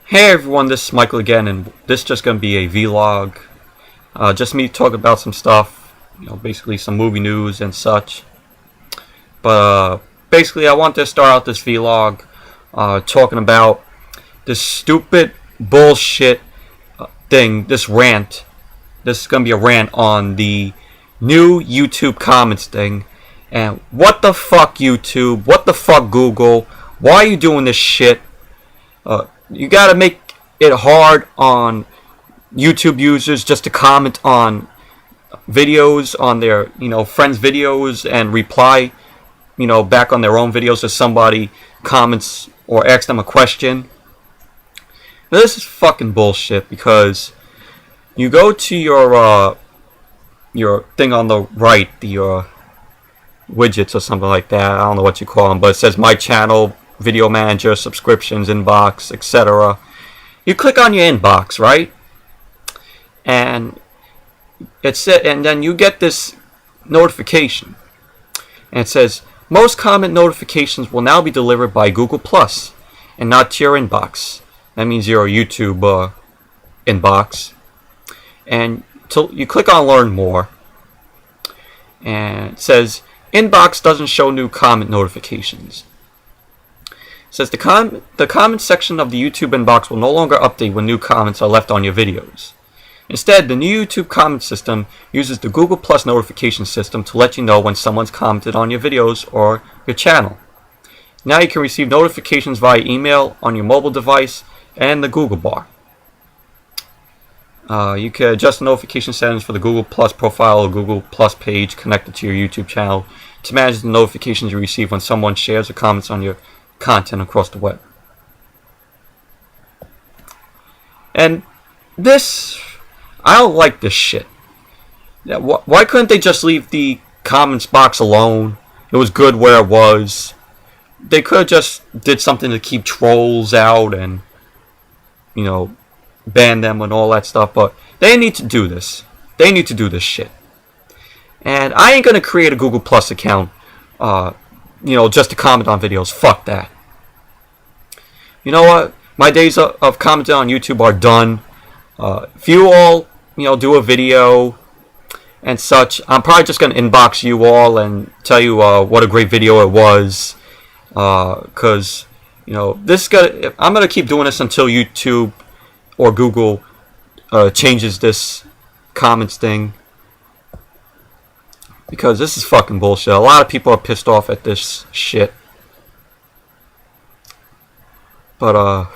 Hey everyone, this is Michael again, and this is just going to be a vlog. Just me talking about some stuff, basically some movie news and such. But basically I want to start out this vlog talking about this stupid bullshit thing, this rant. This is going to be a rant on the new YouTube comments thing. And what the fuck YouTube, what the fuck Google, why are you doing this shit? You gotta make it hard on YouTube users just to comment on videos, on their friends' videos, and reply back on their own videos if somebody comments or asks them a question. Now, this is fucking bullshit, because you go to your thing on the right, the widgets or something like that. I don't know what you call them, but it says my channel, video manager, subscriptions, inbox, etc. You click on your inbox, right? And and then you get this notification, and it says most comment notifications will now be delivered by Google Plus and not to your inbox. That means your YouTube inbox. And you click on learn more, and it says inbox doesn't show new comment notifications. It says the comment section of the YouTube inbox will no longer update when new comments are left on your videos. Instead, the new YouTube comment system uses the Google Plus notification system to let you know when someone's commented on your videos or your channel. Now you can receive notifications via email on your mobile device and the Google bar. You can adjust the notification settings for the Google Plus profile or Google Plus page connected to your YouTube channel to manage the notifications you receive when someone shares or comments on your content across the web. And this, I don't like this shit. Why couldn't they just leave the comments box alone? It was good where it was. They could have just did something to keep trolls out and ban them and all that stuff, but they need to do this. They need to do this shit. And I ain't gonna create a Google Plus account just to comment on videos. Fuck that. You know what? My days of commenting on YouTube are done. If you all, do a video and such, I'm probably just gonna inbox you all and tell you what a great video it was. Cause I'm gonna keep doing this until YouTube or Google changes this comments thing. Because this is fucking bullshit. A lot of people are pissed off at this shit. But,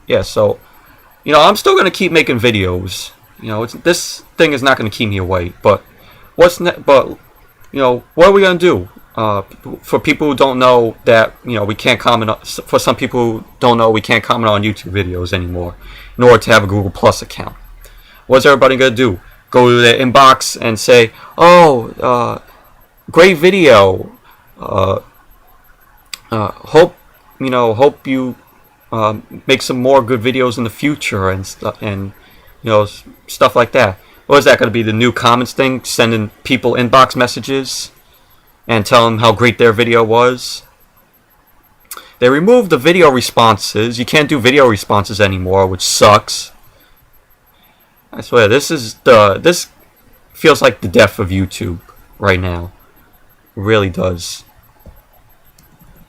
yeah, so, I'm still going to keep making videos. This thing is not going to keep me away. But, what are we going to do? For people who don't know that, we can't comment for some people who don't know we can't comment on YouTube videos anymore in order to have a Google Plus account. What's everybody going to do? Go to their inbox and say, "Oh, great video. Hope you make some more good videos in the future and stuff like that." What is that going to be? The new comments thing, sending people inbox messages and tell them how great their video was. They removed the video responses. You can't do video responses anymore, which sucks. I swear, this feels like the death of YouTube right now. It really does.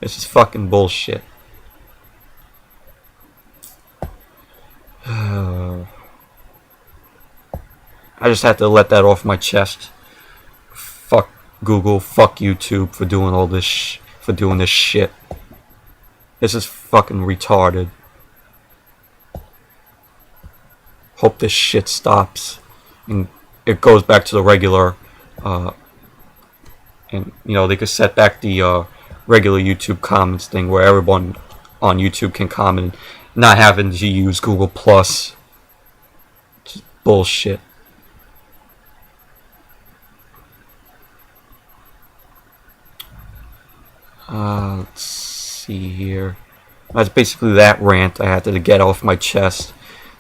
This is fucking bullshit. I just had to let that off my chest. Fuck Google, fuck YouTube for doing all this for doing this shit. This is fucking retarded. Hope this shit stops and it goes back to the regular and they could set back the regular YouTube comments thing where everyone on YouTube can comment, not having to use Google Plus. Just bullshit. Let's see here. That's basically that rant I had to get off my chest.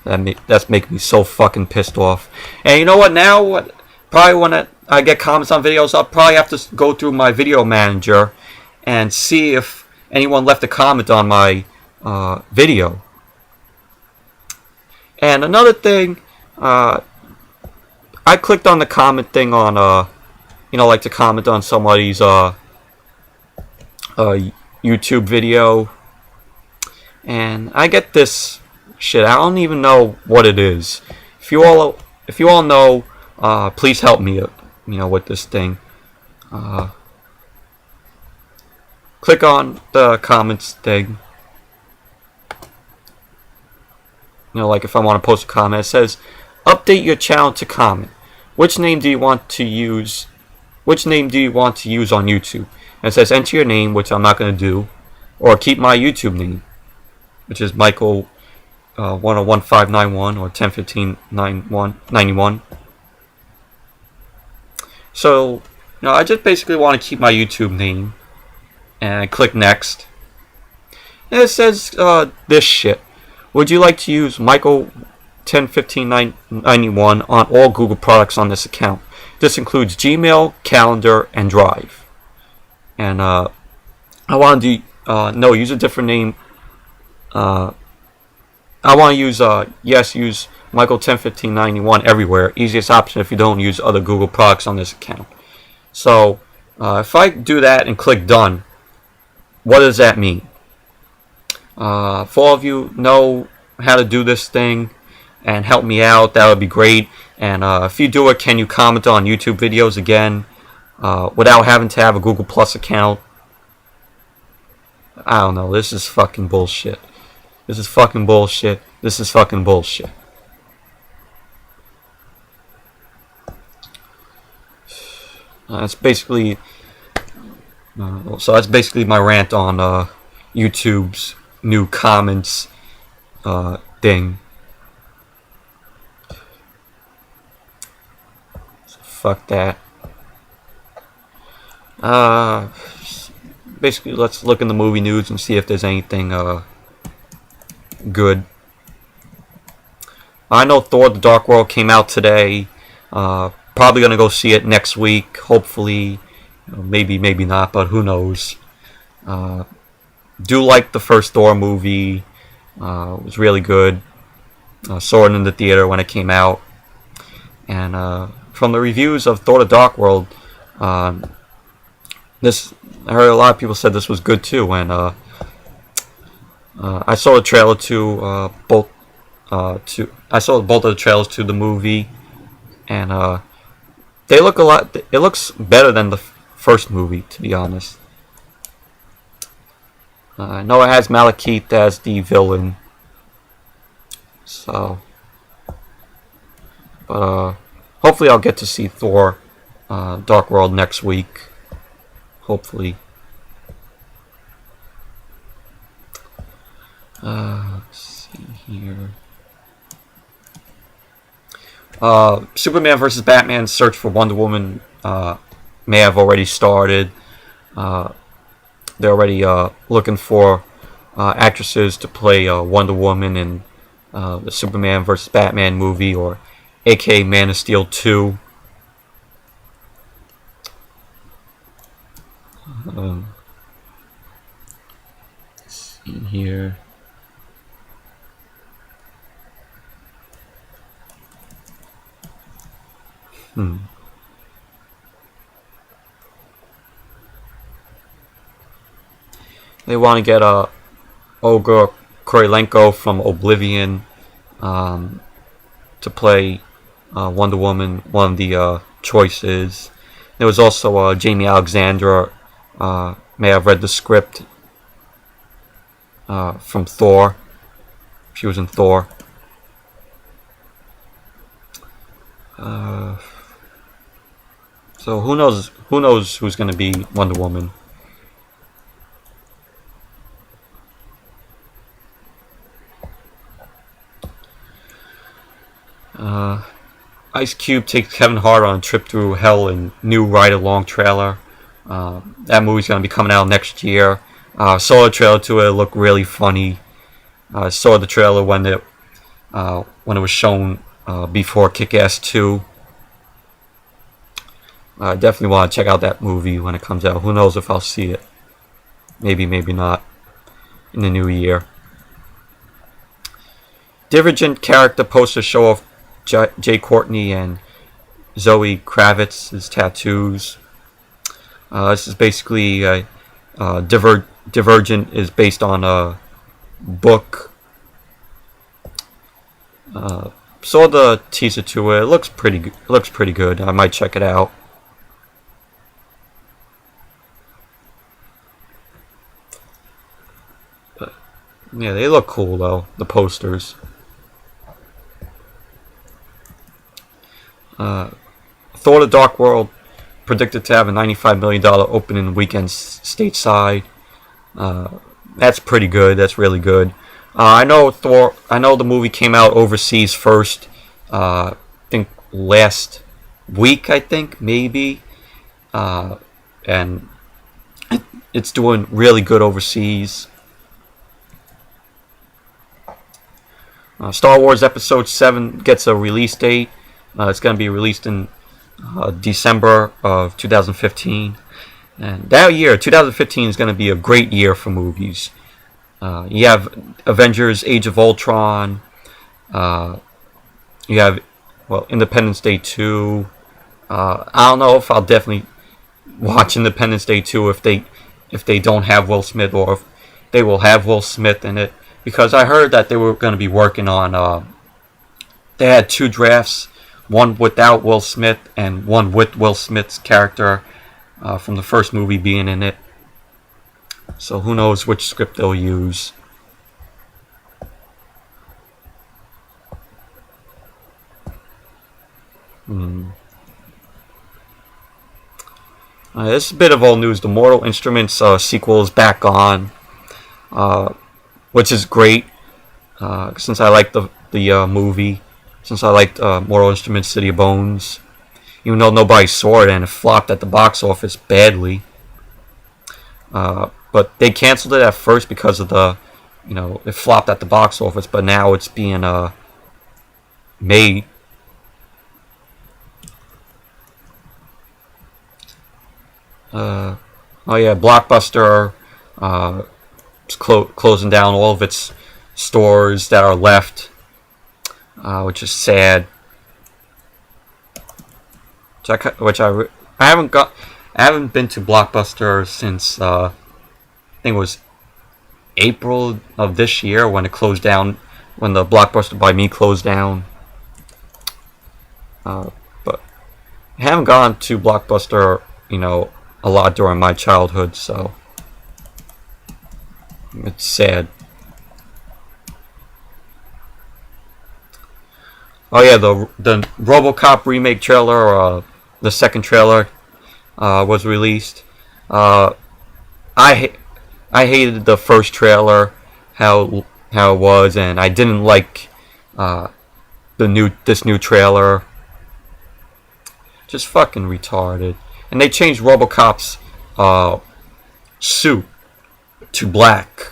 That's making me so fucking pissed off. And you know what? Now, probably when I get comments on videos, I'll probably have to go through my video manager and see if anyone left a comment on my video. And another thing, I clicked on the comment thing on, like to comment on somebody's YouTube video, and I get this shit. I don't even know what it is. If you all know, please help me, with this thing. Click on the comments thing. Like if I want to post a comment, it says, "Update your channel to comment. Which name do you want to use? Which name do you want to use on YouTube?" And it says, "Enter your name," which I'm not going to do, or keep my YouTube name, which is Michael 101591 or 101591. So, I just basically want to keep my YouTube name, and I click next. And it says this shit. "Would you like to use Michael 101591 on all Google products on this account? This includes Gmail, Calendar, and Drive." And I want to do no, use a different name. I want to use use Michael 101591 everywhere. Easiest option if you don't use other Google products on this account. So if I do that and click done, what does that mean? If all of you know how to do this thing and help me out, that would be great. And if you do it, can you comment on YouTube videos again without having to have a Google Plus account? I don't know. This is fucking bullshit. This is fucking bullshit. This is fucking bullshit. That's basically so that's basically my rant on YouTube's new comments thing. So fuck that. Basically, let's look in the movie news and see if there's anything good. I know Thor: The Dark World came out today. Probably gonna go see it next week. Hopefully, maybe not, but who knows? Do like the first Thor movie. It was really good. Saw it in the theater when it came out. And from the reviews of Thor: The Dark World, I heard a lot of people said this was good too. And I saw the trailer to I saw both of the trailers to the movie, and they look a lot. It looks better than the first movie, to be honest. I know it has Malekith as the villain, so. But hopefully, I'll get to see Thor: Dark World next week. Hopefully. Let's see here. Superman vs. Batman search for Wonder Woman may have already started. They're already looking for actresses to play Wonder Woman in the Superman vs. Batman movie, or aka Man of Steel 2. Let's see here. They want to get Olga Kurylenko from Oblivion to play Wonder Woman. One of the choices. There was also Jamie Alexander. May have read the script from Thor. She was in Thor. So who knows? Who knows who's going to be Wonder Woman? Ice Cube takes Kevin Hart on a trip through hell in new ride-along trailer. That movie's going to be coming out next year. Saw the trailer to it. It looked really funny. Saw the trailer when it was shown before Kick-Ass 2. I definitely want to check out that movie when it comes out. Who knows if I'll see it. Maybe, maybe not. In the new year. Divergent character poster show off Jay Courtney and Zoe Kravitz's tattoos. This is basically Divergent is based on a book. Saw the teaser to it. It looks pretty good. Looks pretty good. I might check it out. But yeah, they look cool though. The posters. Thor: The Dark World predicted to have a $95 million opening weekend stateside. That's pretty good. That's really good. I know the movie came out overseas first. I think last week. I think maybe, and it's doing really good overseas. Star Wars Episode 7 gets a release date. It's going to be released in December of 2015. And that year, 2015, is going to be a great year for movies. You have Avengers Age of Ultron. You have, Independence Day 2. I don't know if I'll definitely watch Independence Day 2 if they don't have Will Smith, or if they will have Will Smith in it. Because I heard that they were going to be working on... they had 2 drafts. One without Will Smith and one with Will Smith's character from the first movie being in it. So who knows which script they'll use. This is a bit of old news. The Mortal Instruments sequel is back on, which is great. Since I like the movie. Since I liked Mortal Instruments City of Bones. Even though nobody saw it and it flopped at the box office badly. But they canceled it at first because of it flopped at the box office. But now it's being made. Blockbuster is closing down all of its stores that are left. Which is sad. I haven't been to Blockbuster since I think it was April of this year when it closed down, when the Blockbuster by me closed down. But I haven't gone to Blockbuster, a lot during my childhood, so it's sad. Oh yeah, the RoboCop remake trailer, the second trailer, was released. I hated the first trailer, how it was, and I didn't like this new trailer. Just fucking retarded. And they changed RoboCop's suit to black.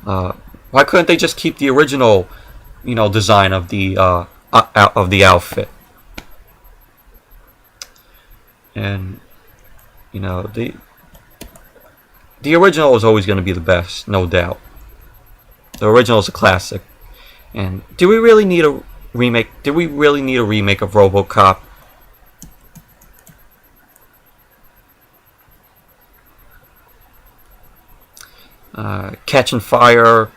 Why couldn't they just keep the original, design of the outfit? And the original is always going to be the best, no doubt. The original is a classic. And do we really need a remake? Did we really need a remake of RoboCop? Catching Fire,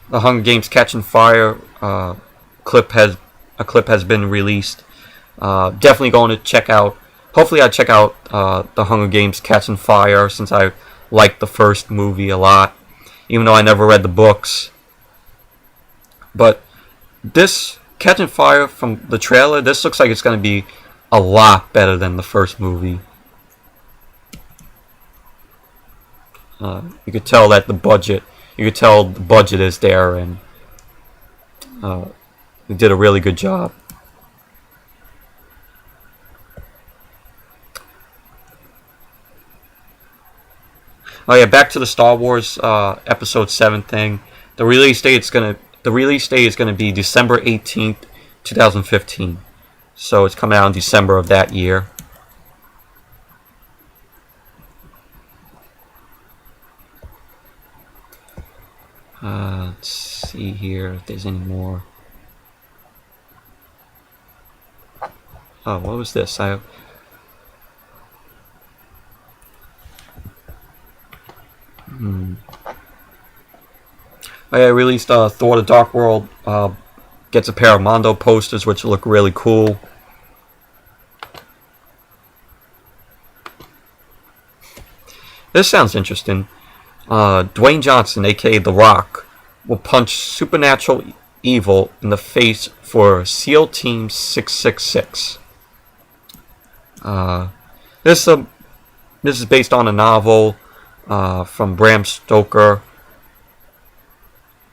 the Hunger Games Catching Fire clip has been released. Definitely going to check out. Hopefully, I check out the Hunger Games Catching Fire, since I liked the first movie a lot, even though I never read the books. But this Catching Fire, from the trailer, this looks like it's going to be a lot better than the first movie. You could tell that the budget is there, and they did a really good job. Oh yeah, back to the Star Wars Episode 7 thing. The release date is gonna be December 18th, 2015. So it's coming out in December of that year. Let's see here if there's any more. Oh, what was this? I released Thor: The Dark World. Gets a pair of Mondo posters, which look really cool. This sounds interesting. Dwayne Johnson, aka The Rock, will punch supernatural evil in the face for SEAL Team 666. This is based on a novel from Bram Stoker,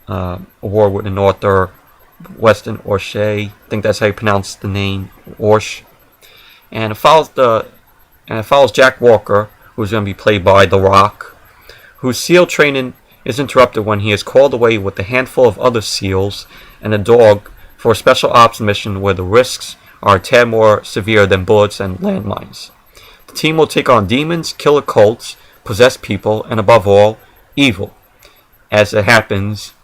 award-winning author Weston Orshey. I think that's how you pronounce the name, Orsh. And it follows Jack Walker, who's going to be played by The Rock, whose SEAL training is interrupted when he is called away with a handful of other SEALs and a dog for a special ops mission where the risks are a tad more severe than bullets and landmines. The team will take on demons, killer cults, possessed people, and above all, evil. As it happens,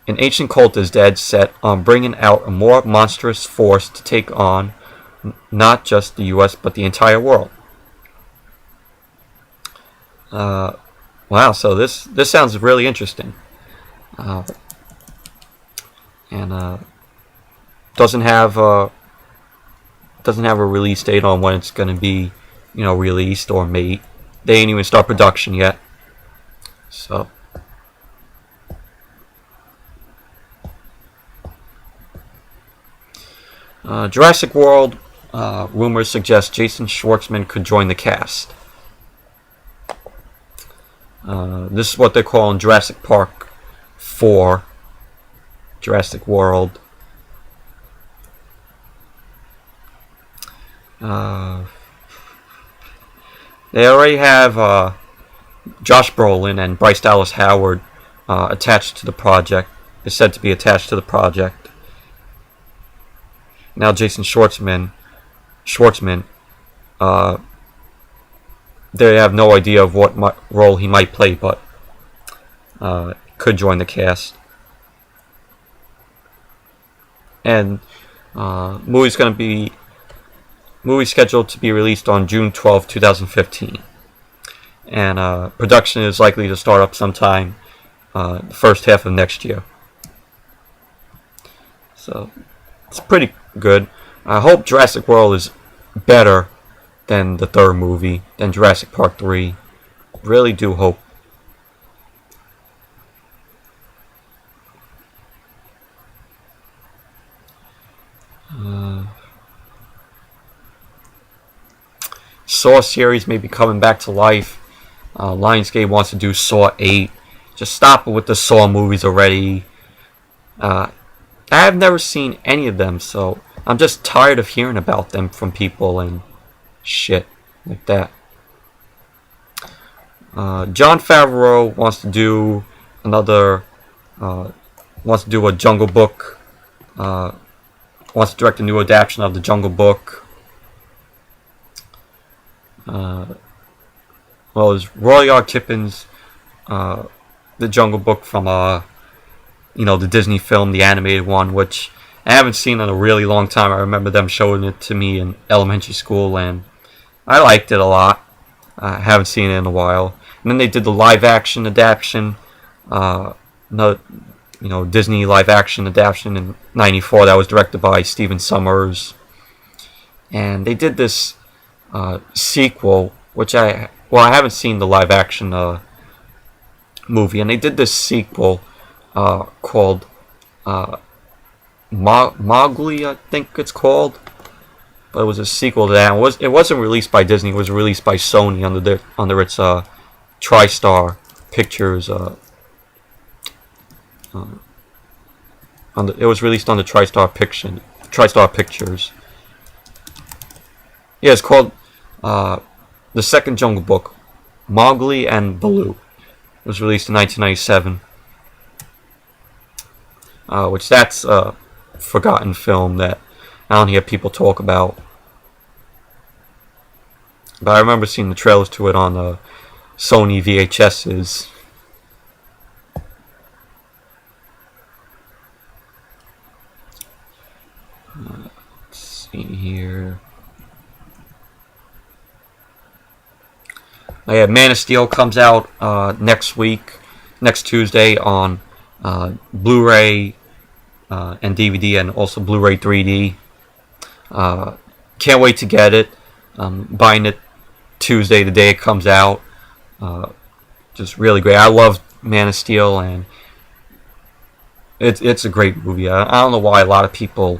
an ancient cult is dead set on bringing out a more monstrous force to take on not just the US but the entire world. Wow, so this sounds really interesting. And doesn't have a release date on when it's going to be, released or made. They ain't even start production yet. So Jurassic World, rumors suggest Jason Schwartzman could join the cast. This is what they're calling Jurassic Park 4, Jurassic World. They already have Josh Brolin and Bryce Dallas Howard attached to the project. Is said to be attached to the project. Now Jason Schwartzman, they have no idea of what role he might play, but could join the cast. And movie scheduled to be released on June 12, 2015. And production is likely to start up sometime the first half of next year. So it's pretty good. I hope Jurassic World is better than the third movie, than Jurassic Park 3. Really do hope. Saw series may be coming back to life. Lionsgate wants to do Saw 8. Just stop it with the Saw movies already. I've never seen any of them, so I'm just tired of hearing about them from people and shit like that. Jon Favreau wants to do a Jungle Book. Wants to direct a new adaptation of the Jungle Book. It's Rudyard Kipling's The Jungle Book from the Disney film, the animated one, which I haven't seen in a really long time. I remember them showing it to me in elementary school, and I liked it a lot. I haven't seen it in a while. And then they did the live-action adaptation, Disney live-action adaptation in '94 that was directed by Stephen Sommers. And they did this sequel, which I haven't seen the live-action movie, and they did this sequel called Mowgli, I think it's called. But it was a sequel to that. It wasn't released by Disney. It was released by Sony under its TriStar Pictures. It was released on the TriStar Pictures. Yeah, it's called The Second Jungle Book, Mowgli and Baloo. It was released in 1997. Which that's a forgotten film that I don't hear people talk about. But I remember seeing the trailers to it on Sony VHSs. Let's see here. Yeah, Man of Steel comes out next week, next Tuesday on Blu-ray and DVD, and also Blu-ray 3D. Can't wait to get it. Buying it Tuesday, the day it comes out. Just really great. I love Man of Steel, and it's a great movie. I don't know why a lot of people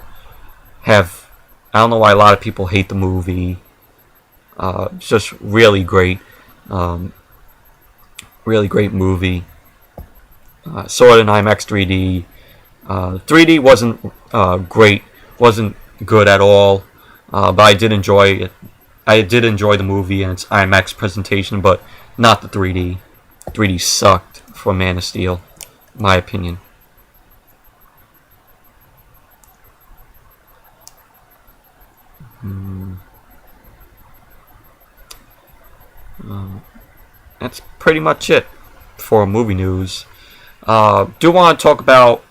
have. I don't know why a lot of people hate the movie. It's just really great movie. Saw it in IMAX 3D. 3D wasn't great, wasn't good at all, but I did enjoy it. I did enjoy the movie and its IMAX presentation, but not the 3D. 3D sucked for Man of Steel, in my opinion. That's pretty much it for movie news. Do want to talk about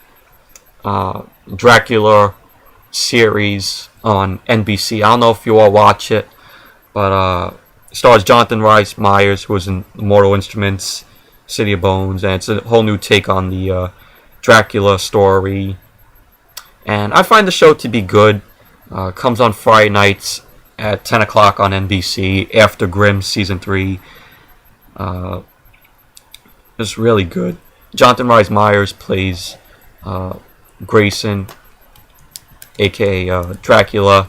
Dracula series on NBC. I don't know if you all watch it, but it stars Jonathan Rhys Meyers, who was in Mortal Instruments, City of Bones, and it's a whole new take on the Dracula story. And I find the show to be good. Comes on Friday nights at 10 o'clock on NBC after Grimm Season 3. It's really good. Jonathan Rhys Meyers plays Grayson, aka Dracula,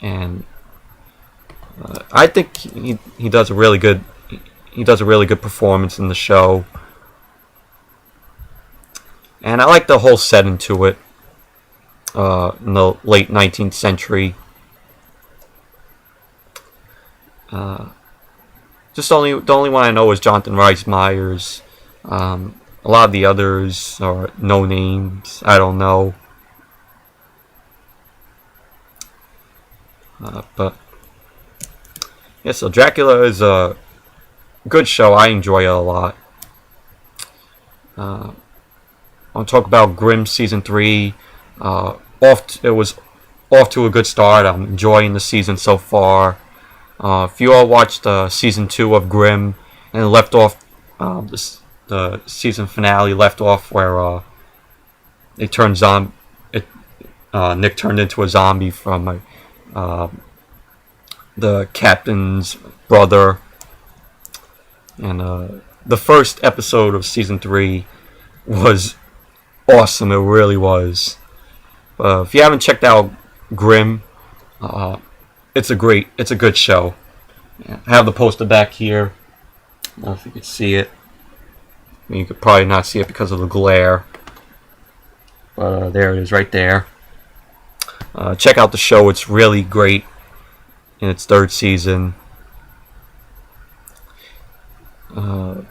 and I think he does a really good performance in the show, and I like the whole setting to it in the late 19th century. Just the only one I know is Jonathan Rhys Meyers. A lot of the others are no names. I don't know. But yeah, so Dracula is a good show. I enjoy it a lot. I'll talk about Grimm Season 3. It was off to a good start. I'm enjoying the season so far. If you all watched Season 2 of Grimm and left off, the season finale left off where Nick turned into a zombie from the captain's brother. And the first episode of Season 3 was awesome. It really was. If you haven't checked out Grimm, it's a good show. Yeah, I have the poster back here. I don't know if you can see it. I mean, you could probably not see it because of the glare. But there it is right there. Check out the show. It's really great in its third season. Yeah,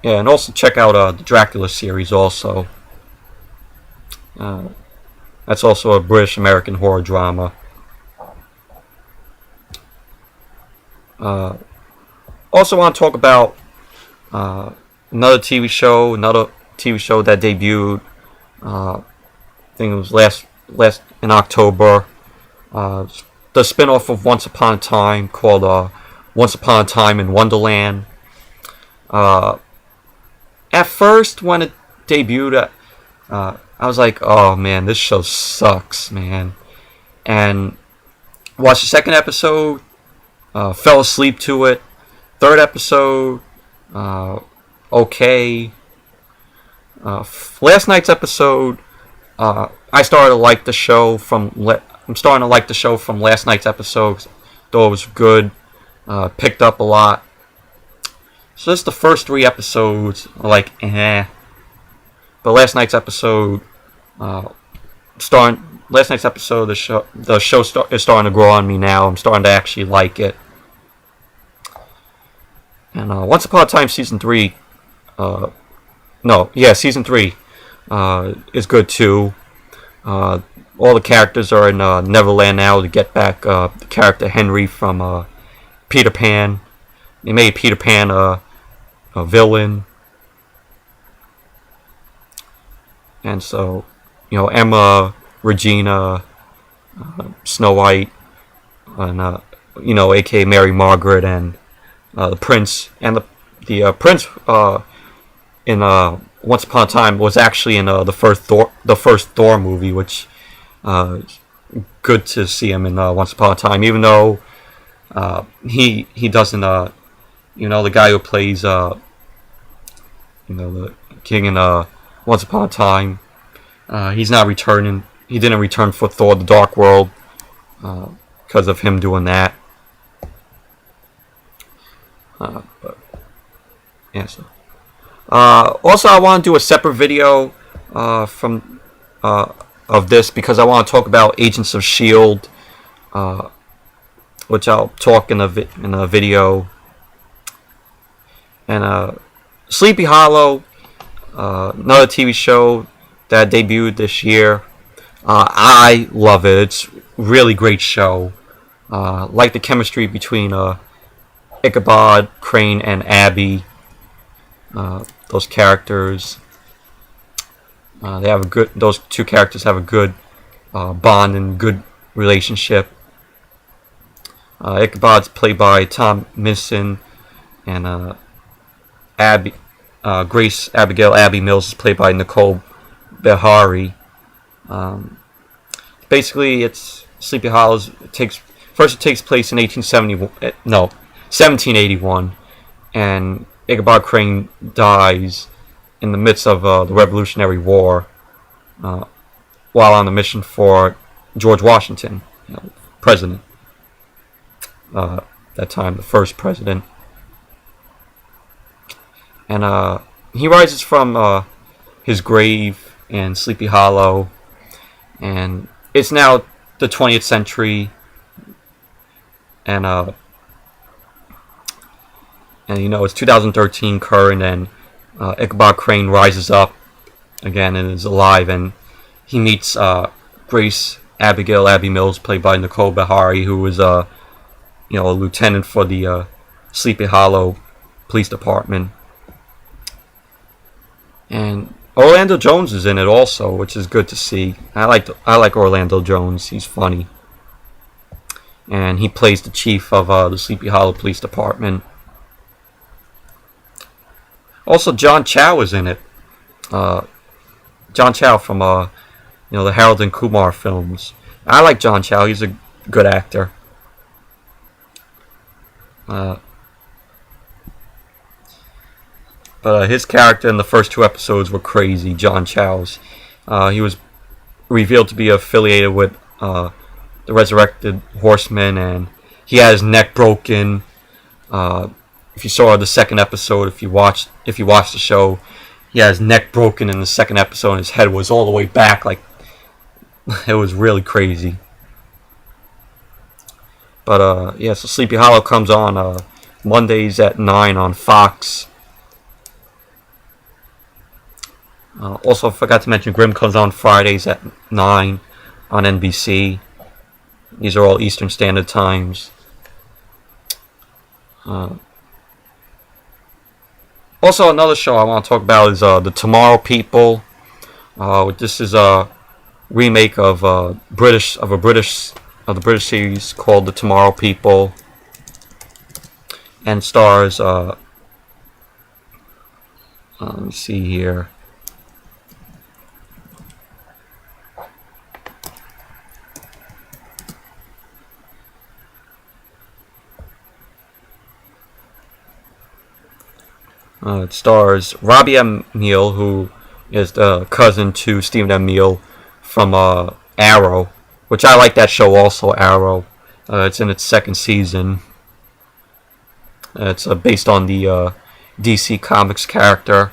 and also check out the Dracula series also. That's also a British-American horror drama. Also want to talk about another TV show that debuted. I think it was last in October. The spin-off of Once Upon a Time called Once Upon a Time in Wonderland. At first, when it debuted, I was like, "Oh man, this show sucks, man." And watched the second episode. Fell asleep to it. Third episode, okay. Last night's episode, I started to like the show I'm starting to like the show from last night's episode. Though it was good, picked up a lot. So just the first 3 episodes are like, eh. But last night's episode, the show is starting to grow on me now. I'm starting to actually like it. And Once Upon a Time Season 3, Season 3 is good too. All the characters are in Neverland now to get back the character Henry from Peter Pan. They made Peter Pan a villain. And so, Emma, Regina, Snow White, and aka Mary Margaret, and the prince, and the prince in Once Upon a Time was actually in the first Thor movie, which good to see him in Once Upon a Time, even though he doesn't the guy who plays the king in Once Upon a Time, he's not returning. He didn't return for Thor: The Dark World because of him doing that. But yeah, so. Also, I want to do a separate video from of this because I want to talk about Agents of S.H.I.E.L.D., which I'll talk in a video. And Sleepy Hollow, another TV show that debuted this year. I love it. It's a really great show. Like the chemistry between Ichabod Crane and Abby. Those characters, they have a good. Those two characters have a good bond and good relationship. Ichabod's played by Tom Minson, and Abigail Abby Mills is played by Nicole Behari. Basically, it's Sleepy Hollow. It takes place in 1781, and Ichabod Crane dies in the midst of the Revolutionary War while on the mission for George Washington, president. That time, the first president. And he rises from his grave in Sleepy Hollow, and it's now the 20th century, and it's 2013 current, and Ichabod Crane rises up again and is alive, and he meets Grace Abigail Abby Mills, played by Nicole Behari, who was a lieutenant for the Sleepy Hollow Police Department. And Orlando Jones is in it also, which is good to see. I like Orlando Jones. He's funny, and he plays the chief of the Sleepy Hollow Police Department. Also, John Chow is in it. John Chow from the Harold and Kumar films. I like John Chow. He's a good actor. But his character in the first two episodes were crazy. John Chow's. He was revealed to be affiliated with the Resurrected Horsemen, and he had his neck broken. If you saw the second episode, if you watched the show, he had his neck broken in the second episode, and his head was all the way back. Like, it was really crazy. But so Sleepy Hollow comes on Mondays at 9 on Fox. Also, I forgot to mention, Grimm comes on Fridays at 9 on NBC. These are all Eastern Standard Times. Also, another show I want to talk about is The Tomorrow People. This is a remake of the British series called The Tomorrow People, and stars. Let me see here. It stars Robbie Amell, who is the cousin to Stephen Amell from Arrow, which I like that show also, Arrow. It's in its second season. It's based on the DC Comics character.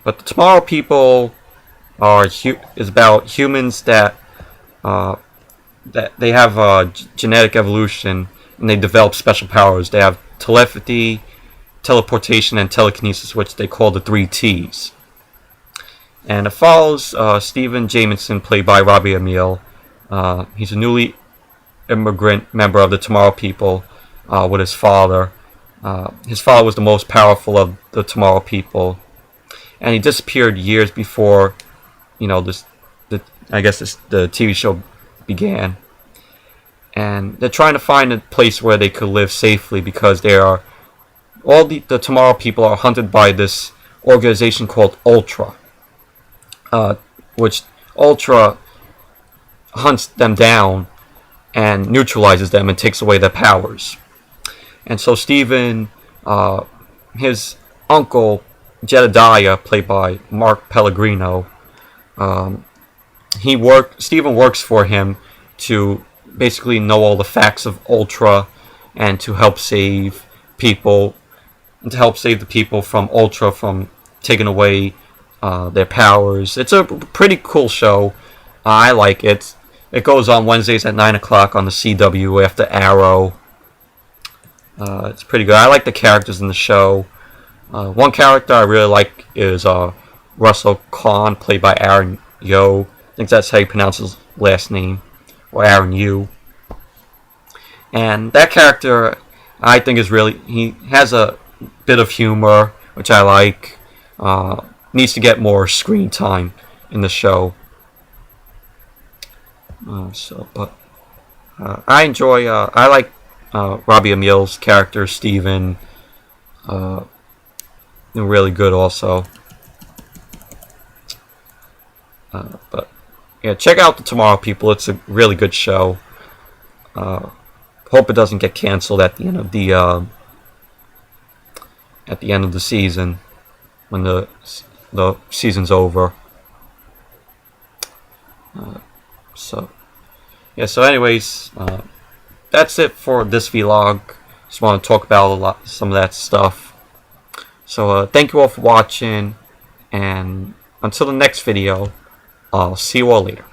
But The Tomorrow People is about humans that they have genetic evolution, and they develop special powers. They have telepathy, teleportation, and telekinesis, which they call the 3 T's. And it follows Stephen Jamison, played by Robbie Amell. He's a newly immigrant member of the Tomorrow People with his father. His father was the most powerful of the Tomorrow People, and he disappeared years before, the TV show began. and they're trying to find a place where they could live safely because all the Tomorrow people are hunted by this organization called Ultra, which Ultra hunts them down and neutralizes them and takes away their powers. And so Steven, his uncle Jedediah, played by Mark Pellegrino, Steven works for him to basically know all the facts of Ultra and to help save people, and to help save the people from Ultra from taking away their powers. It's a pretty cool show. I like it. It goes on Wednesdays at 9 o'clock on the CW after Arrow. It's pretty good. I like the characters in the show. One character I really like is Russell Kahn, played by Aaron Yo. I think that's how you pronounce his last name, or Aaron Yu. And that character, I think, he has a bit of humor, which I like. Needs to get more screen time in the show. I enjoy. I like Robbie Amell's character, Steven. Really good also. But yeah, check out the Tomorrow People. It's a really good show. Hope it doesn't get canceled at the end of the season, when the season's over. So anyways, that's it for this vlog. Just want to talk about some of that stuff. So thank you all for watching, and until the next video, I'll see you all later.